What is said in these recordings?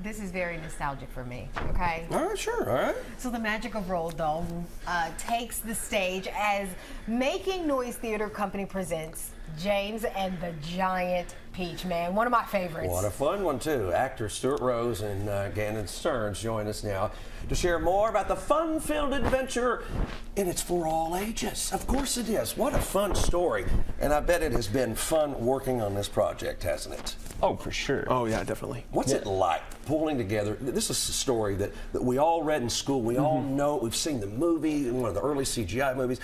this is very nostalgic for me, okay? All right, sure, all right. So the Magic of Roald Doll takes the stage as Making Noise Theater Company presents James and the Giant Peach Man, one of my favorites. What a fun one, too. Actors Stuart and Gannon Stearns join us now to share more about the fun-filled adventure. And it's for all ages. Of course it is. What a fun story. And I bet it has been fun working on this project, hasn't it? Oh, for sure. Oh, yeah, definitely. What's it like pulling together? This is a story that we all read in school. We all know it. We've seen the movie, one of the early CGI movies.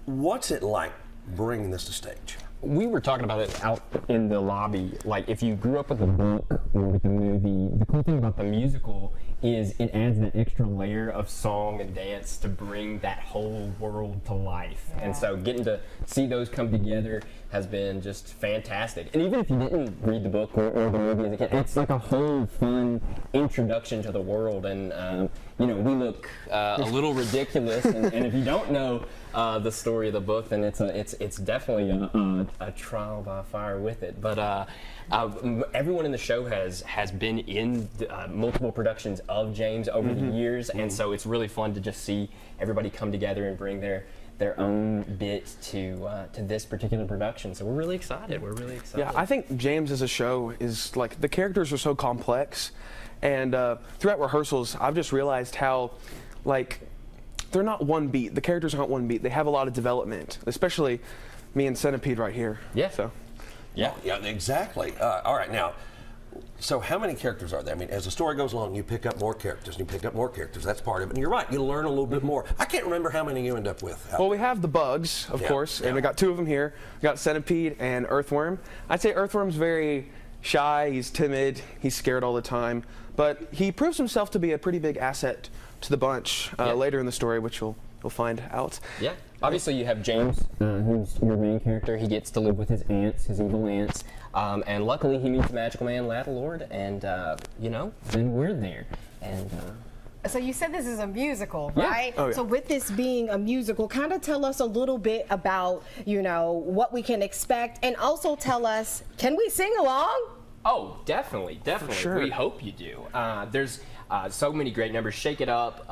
What's it like bringing this to stage? We were talking about it out in the lobby. Like, if you grew up with the book or with the movie, the cool thing about the musical is it adds that extra layer of song and dance to bring that whole world to life. Yeah. And so getting to see those come together has been just fantastic. And even if you didn't read the book or the movie as a kid, it's like a whole fun introduction to the world. And you know, we look a little ridiculous. And if you don't know the story of the book, then it's definitely a trial by fire with it. But everyone in the show has been in multiple productions of James over the years, and so it's really fun to just see everybody come together and bring their own bit to this particular production. So we're really excited. Yeah, I think James as a show is like, the characters are so complex, and throughout rehearsals I've just realized how, like, they're not one beat. The characters aren't one beat. They have a lot of development, especially me and Centipede right here. Yeah. So. Yeah. Yeah, exactly. All right, now, so how many characters are there? I mean, as the story goes along, you pick up more characters, and you pick up more characters. That's part of it. And you're right, you learn a little bit more. I can't remember how many you end up with. Well, we have the bugs, of course, and we got two of them here. We got Centipede and Earthworm. I'd say Earthworm's very shy, he's timid, he's scared all the time, but he proves himself to be a pretty big asset to the bunch later in the story, which we'll find out. Yeah. Obviously, you have James, who's your main character. He gets to live with his aunts, his evil aunts, and luckily he meets the magical man, Lord, and you know, then we're there. And so you said this is a musical, Yeah. right? Oh, yeah. So with this being a musical, kind of tell us a little bit about, you know, what we can expect, and also tell us, can we sing along? oh, definitely. sure. We hope you do. There's so many great numbers. Shake It Up,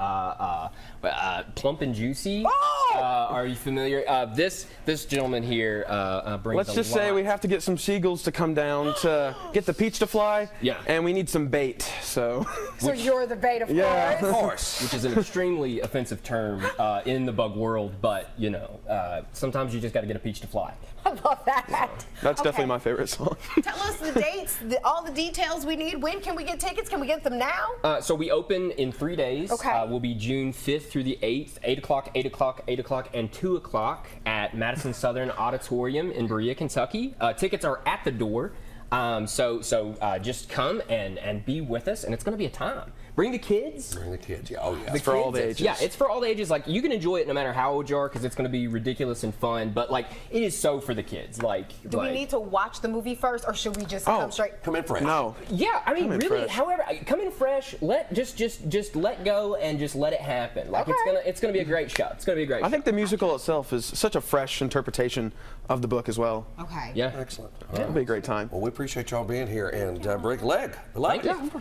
Plump and Juicy. Oh! Are you familiar? This gentleman here brings. Let's just say we have to get some seagulls to come down to get the peach to fly. Yeah. And we need some bait, so. So you're the bait, of Yeah. course. Of course. Which is an extremely offensive term in the bug world, but you know, sometimes you just got to get a peach to fly. I love that. That's Okay. definitely my favorite song. Tell us the dates, all the details we need. When can we get tickets? Can we get them now? So we open in 3 days. Okay. Will be June 5th through the 8th, 8 o'clock, 8 o'clock, 8 o'clock, and 2 o'clock at Madison Southern Auditorium in Berea, Kentucky. Tickets are at the door. So just come and be with us, and it's going to be a time. Bring the kids. Bring the kids, yeah. Oh, yeah. It's for all the ages. Yeah, it's for all the ages. Like, you can enjoy it no matter how old you are, because it's going to be ridiculous and fun. But like, it is so for the kids. Like, Do we need to watch the movie first, or should we just come straight? Come in fresh. No. Yeah, I mean, Come in really. fresh. However, come in fresh. Just let go and just let it happen. Like, it's gonna be a great show. It's gonna be a great. I think the musical itself is such a fresh interpretation of the book as well. Okay. Yeah. Excellent. It'll be a great time. Well, we appreciate y'all being here, and break a leg. Good luck. Thank you.